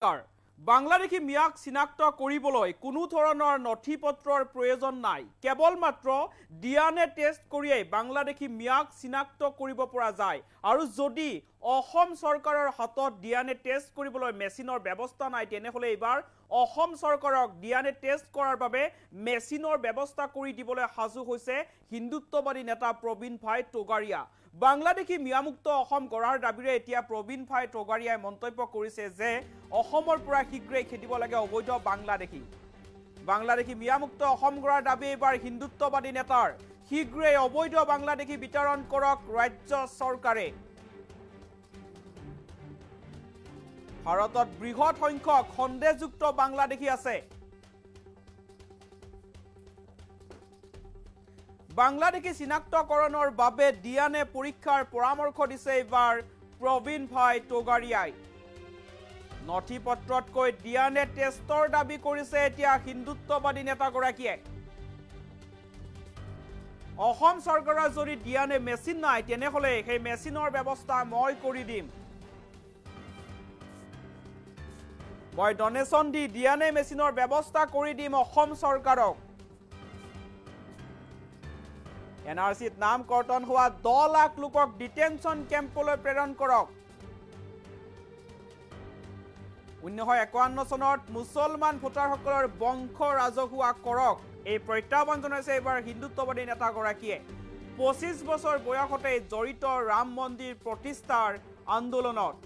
বাংলাদেশী মিয়াক চিনাক্ত কৰিবলৈ কোনো ধৰণৰ নথি পত্ৰৰ প্ৰয়োজন নাই। কেৱল মাত্ৰ ডিএনএ টেষ্ট কৰিয়েই বাংলাদেশী মিয়াক চিনাক্ত কৰিব পৰা যায়। আৰু যদি অসম চৰকাৰৰ হাতত ডিএনএ টেষ্ট কৰিবলৈ মেচিনৰ ব্যৱস্থা নাই, তেনেহ'লে এইবাৰ অসম চৰকাৰক ডিএনএ টেষ্ট কৰাৰ বাবে মেচিনৰ ব্যৱস্থা কৰি দিবলৈ সাজু হৈছে হিন্দুত্ববাদী নেতা প্ৰবীণ ভাই টগাৰিয়া। বাংলাদেশী মিয়ামুক্ত অসম গঢ়াৰ দাবীৰে এতিয়া প্ৰবীণ ভাই টগাৰিয়াই মন্তব্য কৰিছে যে অসমৰ পৰা শীঘ্ৰেই খেদিব লাগে অবৈধ বাংলাদেশী মিয়ামুক্ত অসম গঢ়াৰ দাবী এইবাৰ হিন্দুত্ববাদী নেতাৰ। শীঘ্ৰেই অবৈধ বাংলাদেশী বিতৰণ কৰক ৰাজ্য চৰকাৰে। ভাৰতত বৃহৎ সংখ্যক সন্দেহযুক্ত বাংলাদেশী আছে। বাংলাদেশী চিনাক্তকৰণৰ বাবে ডিএনএ পৰীক্ষাৰ পৰামৰ্শ দিছে এইবাৰ প্ৰবীণ ভাই টগাৰিয়াই। নথি পত্ৰতকৈ ডিএনএ টেষ্টৰ দাবী কৰিছে এতিয়া হিন্দুত্ববাদী নেতাগৰাকীয়ে। অসম চৰকাৰৰ যদি ডিএনএ মেচিন নাই, তেনেহ'লে সেই মেচিনৰ ব্যৱস্থা মই কৰি দিম। মই ডনেশ্যন দি ডিএনএ মেচিনৰ ব্যৱস্থা কৰি দিম অসম চৰকাৰক। এনআৰচিত নাম কৰ্তন হোৱা 10 লাখ লোকক ডিটেনশ্যন কেম্পলৈ প্ৰেৰণ কৰক। 1951 চনত মুছলমান ভোটাৰসকলৰ বংশ ৰাজহুৱা কৰক। এই প্ৰত্যাহ্বান জনাইছে এইবাৰ হিন্দুত্ববাদী নেতাগৰাকীয়ে। 25 বছৰ বয়সতে জড়িত ৰাম মন্দিৰ প্ৰতিষ্ঠাৰ আন্দোলনত।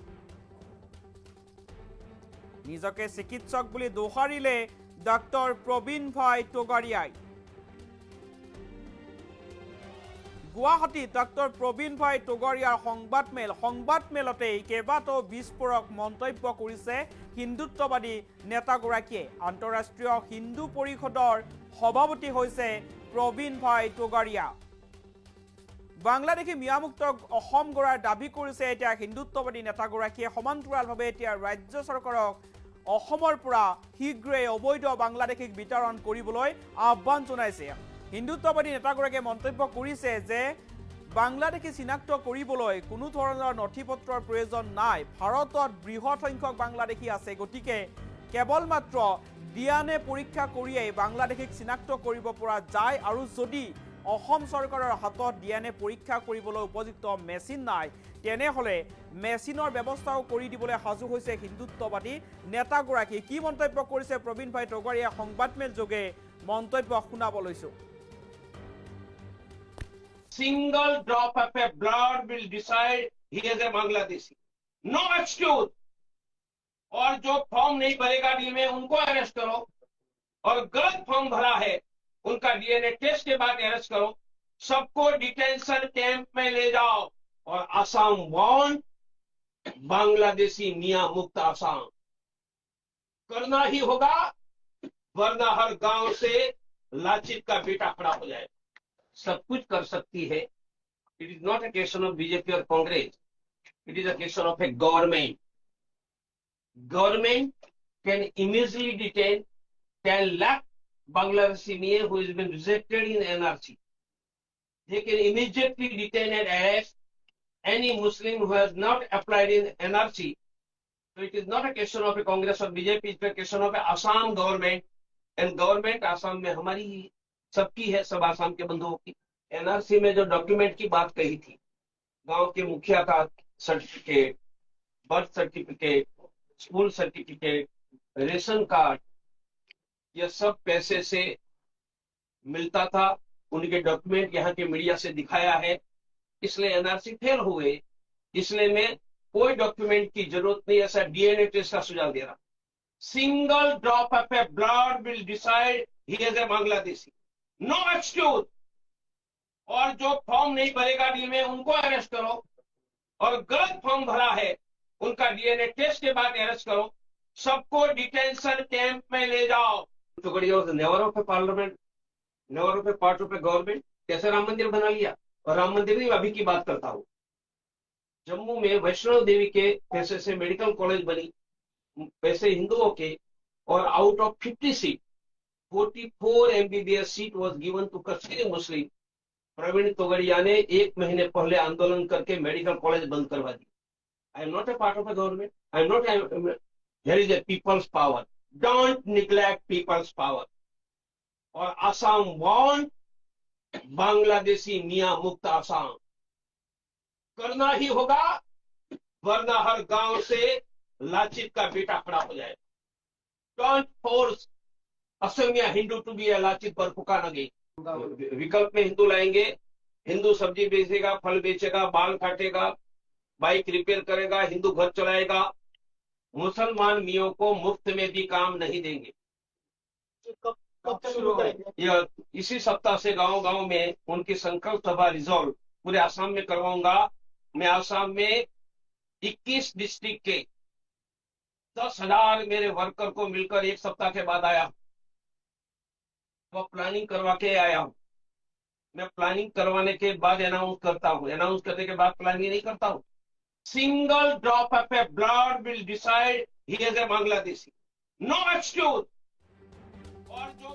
নিজকে চিকিৎসক বুলি দোহাৰিলে ডক্টৰ প্ৰবীণ ভাই টগাৰিয়াই। গুৱাহাটীত ডক্টৰ প্ৰবীণ ভাই টগাৰিয়াৰ সংবাদমেলতেই কেইবাটাও বিস্ফোৰক মন্তব্য কৰিছে হিন্দুত্ববাদী নেতাগৰাকীয়ে। আন্তঃৰাষ্ট্ৰীয় হিন্দু পৰিষদৰ সভাপতি হৈছে প্ৰবীণ ভাই টগাৰিয়া। বাংলাদেশী মিয়ামুক্ত অসম গঢ়াৰ দাবী কৰিছে এতিয়া হিন্দুত্ববাদী নেতাগৰাকীয়ে। সমান্তৰালভাৱে এতিয়া ৰাজ্য চৰকাৰক অসমৰ পৰা শীঘ্ৰেই অবৈধ বাংলাদেশীক বিতৰণ কৰিবলৈ আহ্বান জনাইছে। হিন্দুত্ববাদী নেতাগৰাকীয়ে মন্তব্য কৰিছে যে বাংলাদেশী চিনাক্ত কৰিবলৈ কোনো ধৰণৰ নথি পত্ৰৰ প্ৰয়োজন নাই। ভাৰতত বৃহৎ সংখ্যক বাংলাদেশী আছে, গতিকে কেৱল মাত্ৰ ডিএনএ পৰীক্ষা কৰিয়েই বাংলাদেশীক চিনাক্ত কৰিব পৰা যায়। আৰু যদি অসম চৰকাৰৰ হাতত ডিএনএ পৰীক্ষা কৰিবলৈ উপযুক্ত মেচিন নাই, তেনেহ'লে মেচিনৰ ব্যৱস্থাও কৰি দিবলৈ সাজু হৈছে হিন্দুত্ববাদী নেতাগৰাকী। কি মন্তব্য কৰিছে প্ৰবীণ ভাই টগাৰিয়াই সংবাদমেল যোগে মন্তব্য শুনাব লৈছো। Single drop of a blood will decide he is a Bangladeshi. No excuse. और जो फॉर्म नहीं भरेगा डी में उनको अरेस्ट करो, और गलत फॉर्म भरा है उनका डीएनए टेस्ट के बाद अरेस्ट करो। सबको डिटेंशन कैंप में ले जाओ। और आसाम वांट बांग्लादेशी मियां मुक्त आसाम करना ही होगा, वरना हर गांव से लाचित का बेटा खड़ा हो जाएगा। सब कुछ कर सकती है। It is not a question of BJP और Congress, it is a question of a government. Government can immediately detain 10 lakh Bangladeshi men who has been rejected in NRC. They can immediately detain and arrest any Muslim who has not applied in NRC. So it is not a question of a Congress or BJP, it's a question of a Assam government. And government Assam में हमारी ही सबकी है, सब आसाम के बंधुओं की। NRC में जो document की बात कही थी, गांव के मुखिया का certificate, birth certificate, school certificate, ration card, यह सब पैसे से मिलता था। उनके डॉक्यूमेंट यहाँ के मीडिया से दिखाया है, इसलिए एनआरसी फेल हुए। इसलिए मैं कोई डॉक्यूमेंट की जरूरत नहीं, ऐसा डीएनए टेस्ट का सुझाव दे रहा। Single drop of a blood will decide he is a Bangladeshi. No excuse. और जो फॉर्म नहीं भरेगा डी में उनको अरेस्ट करो, और गलत फॉर्म भरा है उनका डीएनए टेस्ट के बाद अरेस्ट करो। सबको डिटेंशन कैंप में ले जाओ। Never of A parliament, never of A part of a government. कैसे राम मंदिर बना लिया? और राम मंदिर में अभी की बात करता हूं, जम्मू में वैष्णो देवी के पैसे से मेडिकल कॉलेज बनी, पैसे हिंदुओं के, और out of 50 seat 44 MBBS seat was given to Kashmiri Muslim. Pravin Togadia ने 1 महीने पहले आंदोलन करके मेडिकल कॉलेज बंद करवा दी। I am not a part of a government. I am not There is a people's power. Don't neglect people's power. और Assam want Bangladeshi मियां मुक्त आसाम करना ही होगा, वरना हर गांव से लाचित का बेटा खड़ा हो जाएगा. Don't force Asomiya Hindu to be a Lachit Borphukan नगे. विकल्प में हिंदू लाएंगे, हिंदू सब्जी बेचेगा, फल बेचेगा, बाल काटेगा, बाइक रिपेयर करेगा, हिंदू घर चलाएगा. मुसलमान मियों को मुफ्त में भी काम नहीं देंगे. कब शुरू करेंगे? यह इसी सप्ताह से गांव गांव में उनकी संकल्प सभा रिजॉल्व पूरे आसाम में करवाऊंगा. मैं आसाम में 21 डिस्ट्रिक्ट के 10,000 मेरे वर्कर को मिलकर एक सप्ताह के बाद आया. वो प्लानिंग करवा के आया हूं. मैं प्लानिंग करवाने के बाद अनाउंस करता हूं, अनाउंस करने के बाद प्लानिंग नहीं करता हूं. Single drop of a blood will decide he is a Bangladeshi. No excuse. और जो